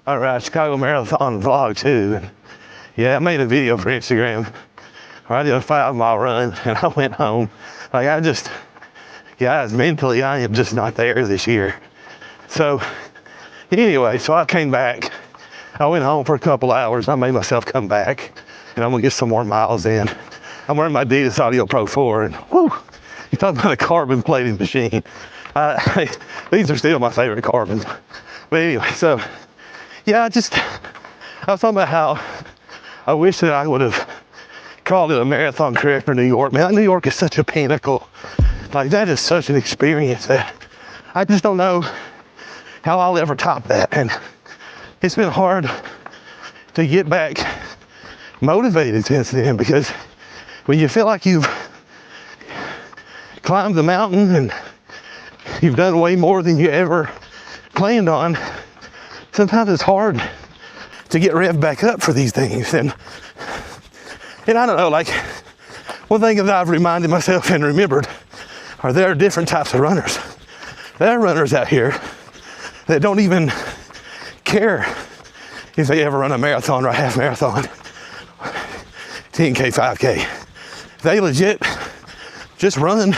I ran Chicago Marathon vlog too. And yeah, I made a video for Instagram where I did a 5-mile run and I went home. Like guys, mentally I am just not there this year. So anyway, so I came back. I went home for a couple hours. I made myself come back and I'm gonna get some more miles in. I'm wearing my Adidas Audio Pro 4 and whoo, you talk about a carbon plated machine. These are still my favorite carbons. But anyway, so yeah, I was talking about how I wish that I would have called it a marathon career for New York. Man, New York is such a pinnacle. Like, that is such an experience that I just don't know how I'll ever top that. And it's been hard to get back motivated since then, because when you feel like you've climbed the mountain and you've done way more than you ever planned on, sometimes it's hard to get revved back up for these things. And I don't know, like, one thing that I've reminded myself and remembered are there are different types of runners. There are runners out here that don't even care if they ever run a marathon or a half marathon, 10K, 5K. They legit just run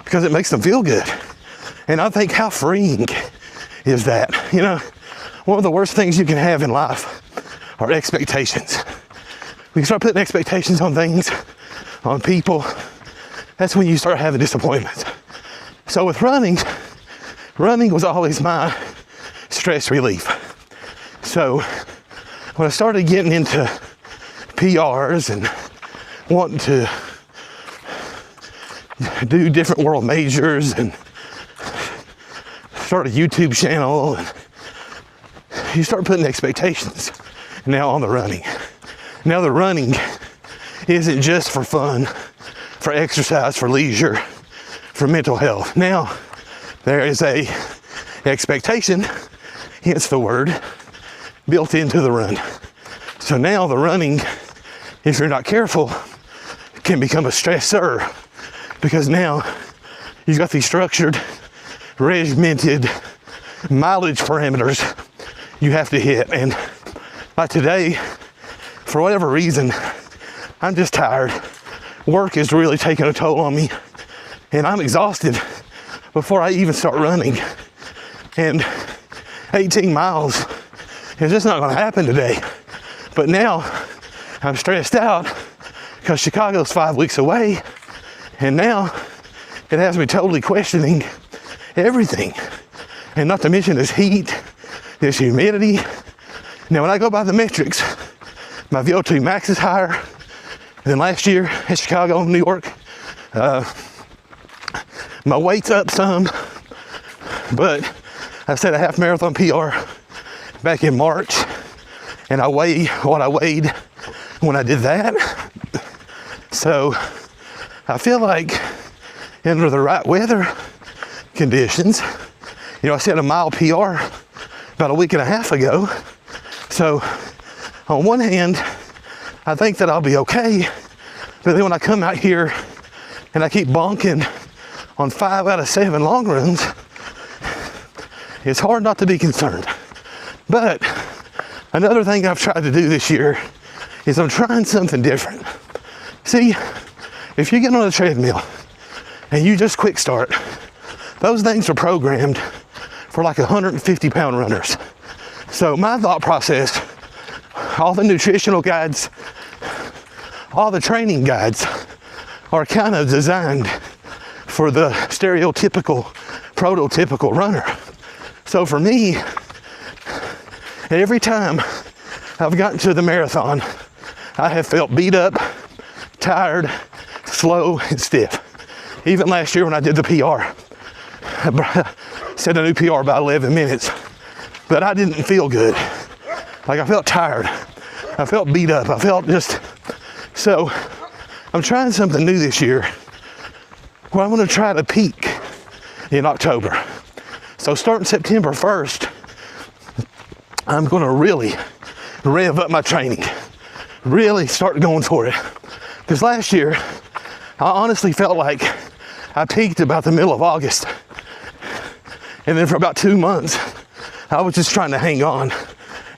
because it makes them feel good. And I think, how freeing is that? You know, one of the worst things you can have in life are expectations. When you start putting expectations on things, on people, that's when you start having disappointments. So with running was always my stress relief. So when I started getting into PRs and wanting to do different world majors and start a YouTube channel, and you start putting expectations now on the running. Now the running isn't just for fun, for exercise, for leisure, for mental health. Now there is a expectation, hence the word, built into the run. So now the running, if you're not careful, can become a stressor, because now you've got these structured, regimented mileage parameters you have to hit. And like today, for whatever reason, I'm just tired. Work is really taking a toll on me, and I'm exhausted before I even start running. And 18 miles is just not gonna happen today. But now I'm stressed out because Chicago's 5 weeks away, and now it has me totally questioning everything. And not to mention this heat, this humidity. Now when I go by the metrics, my VO2 max is higher than last year in Chicago and New York. My weight's up some, but I set a half marathon PR back in March, and I weigh what I weighed when I did that. So I feel like under the right weather conditions, you know, I set a mile PR about a week and a half ago. So on one hand, I think that I'll be okay, but then when I come out here and I keep bonking on 5 out of 7 long runs, it's hard not to be concerned. But another thing I've tried to do this year is I'm trying something different. See, if you get on a treadmill and you just quick start, those things are programmed for like 150-pound runners. So my thought process, all the nutritional guides, all the training guides are kind of designed for the stereotypical, prototypical runner. So for me, every time I've gotten to the marathon, I have felt beat up, tired, slow, and stiff. Even last year when I did the PR, I set a new PR by 11 minutes, but I didn't feel good. Like, I felt tired. I felt beat up. I felt just, so I'm trying something new this year where I'm gonna try to peak in October. So starting September 1st, I'm gonna really rev up my training, really start going for it. Because last year, I honestly felt like I peaked about the middle of August. And then for about 2 months, I was just trying to hang on.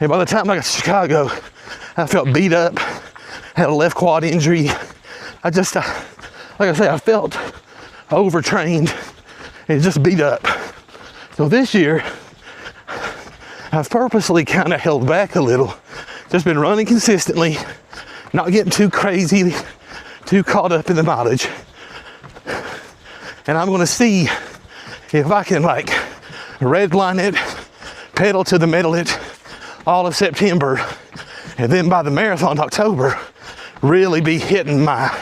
And by the time I got to Chicago, I felt beat up, had a left quad injury. I just, like I say, I felt overtrained and just beat up. So this year, I've purposely kind of held back a little. Just been running consistently, not getting too crazy, too caught up in the mileage. And I'm gonna see if I can like redline it, pedal to the metal it all of September, and then by the marathon October, really be hitting my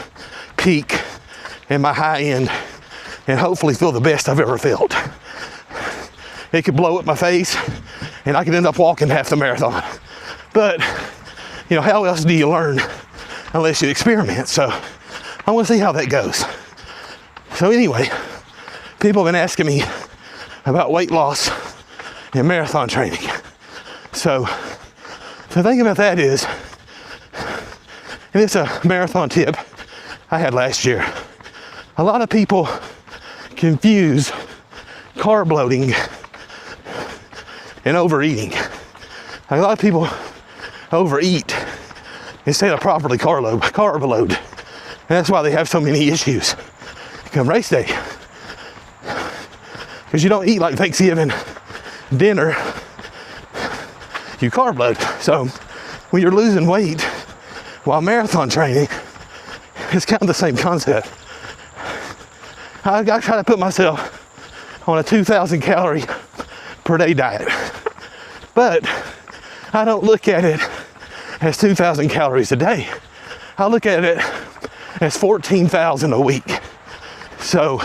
peak and my high end, and hopefully feel the best I've ever felt. It could blow up my face, and I could end up walking half the marathon. But, you know, how else do you learn unless you experiment? So I want to see how that goes. So anyway, people have been asking me about weight loss and marathon training. So the thing about that is, and it's a marathon tip I had last year, a lot of people confuse carb loading and overeating. A lot of people overeat instead of properly carb load. And that's why they have so many issues come race day. Because you don't eat like Thanksgiving dinner, you carb load. So when you're losing weight while marathon training, it's kind of the same concept. I try to put myself on a 2,000 calorie per day diet. But I don't look at it as 2,000 calories a day. I look at it as 14,000 a week. So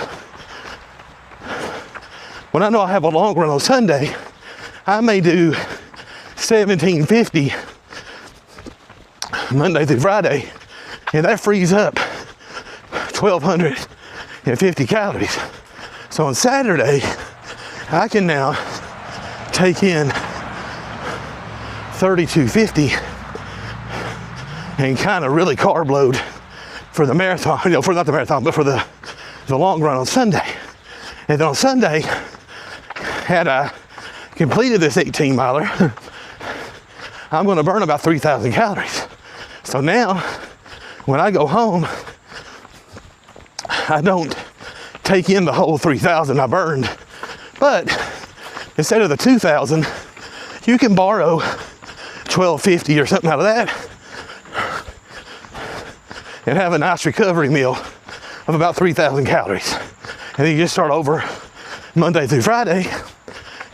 when I know I have a long run on Sunday, I may do 1750 Monday through Friday, and that frees up 1,250 calories. So on Saturday, I can now take in 3,250 and kind of really carb load for the marathon, you know, for not the marathon, but for the long run on Sunday. And then on Sunday, had I completed this 18 miler, I'm going to burn about 3,000 calories. So now, when I go home, I don't take in the whole 3,000 I burned, but instead of the 2,000, you can borrow 1,250 or something out of that and have a nice recovery meal of about 3,000 calories. And then you just start over Monday through Friday,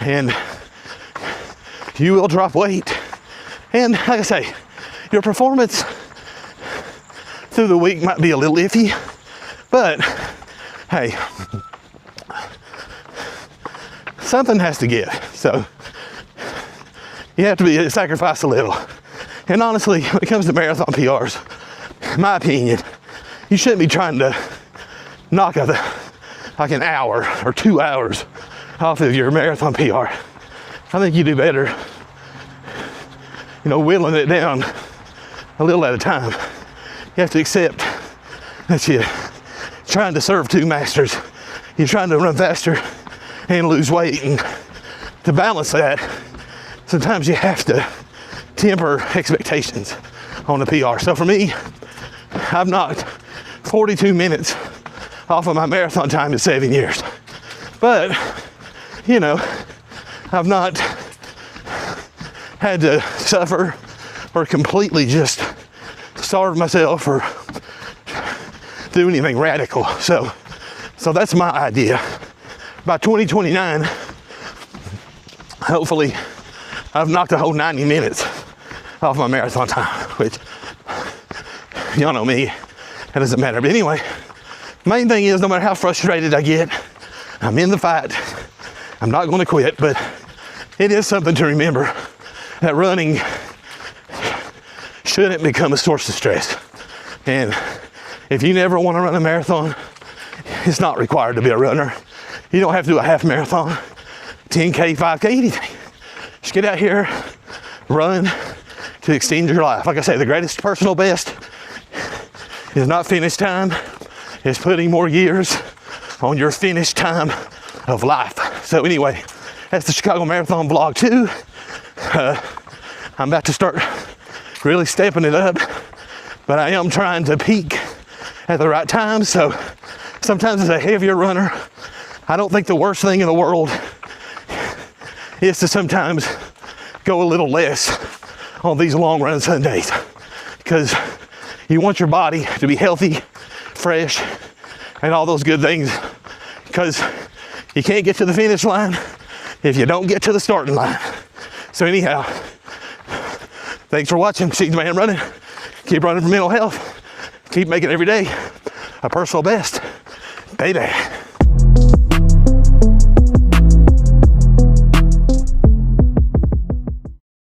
and you will drop weight. And like I say, your performance through the week might be a little iffy, but hey, something has to give. So you have to sacrifice a little. And honestly, when it comes to marathon PRs, in my opinion, you shouldn't be trying to knock like an hour or 2 hours off of your marathon PR. I think you do better, you know, whittling it down a little at a time. You have to accept that you're trying to serve two masters. You're trying to run faster and lose weight, and to balance that, sometimes you have to temper expectations on the PR. So for me, I've knocked 42 minutes off of my marathon time in 7 years. But, you know, I've not had to suffer or completely just starve myself or do anything radical. So that's my idea. By 2029, hopefully I've knocked a whole 90 minutes off my marathon time, which y'all know me, that doesn't matter. But anyway, main thing is, no matter how frustrated I get, I'm in the fight. I'm not going to quit, but it is something to remember that running shouldn't become a source of stress. And if you never want to run a marathon, it's not required to be a runner. You don't have to do a half marathon, 10K, 5K, anything. Just get out here, run to extend your life. Like I say, the greatest personal best is not finish time, it's putting more years on your finish time of life. So anyway, that's the Chicago Marathon vlog 2. I'm about to start really stepping it up, but I am trying to peak at the right time. So sometimes as a heavier runner, I don't think the worst thing in the world is to sometimes go a little less on these long run Sundays, because you want your body to be healthy, fresh, and all those good things, because you can't get to the finish line if you don't get to the starting line. So anyhow, thanks for watching Seeds Man Running. Keep running for mental health. Keep making every day a personal best. Baby.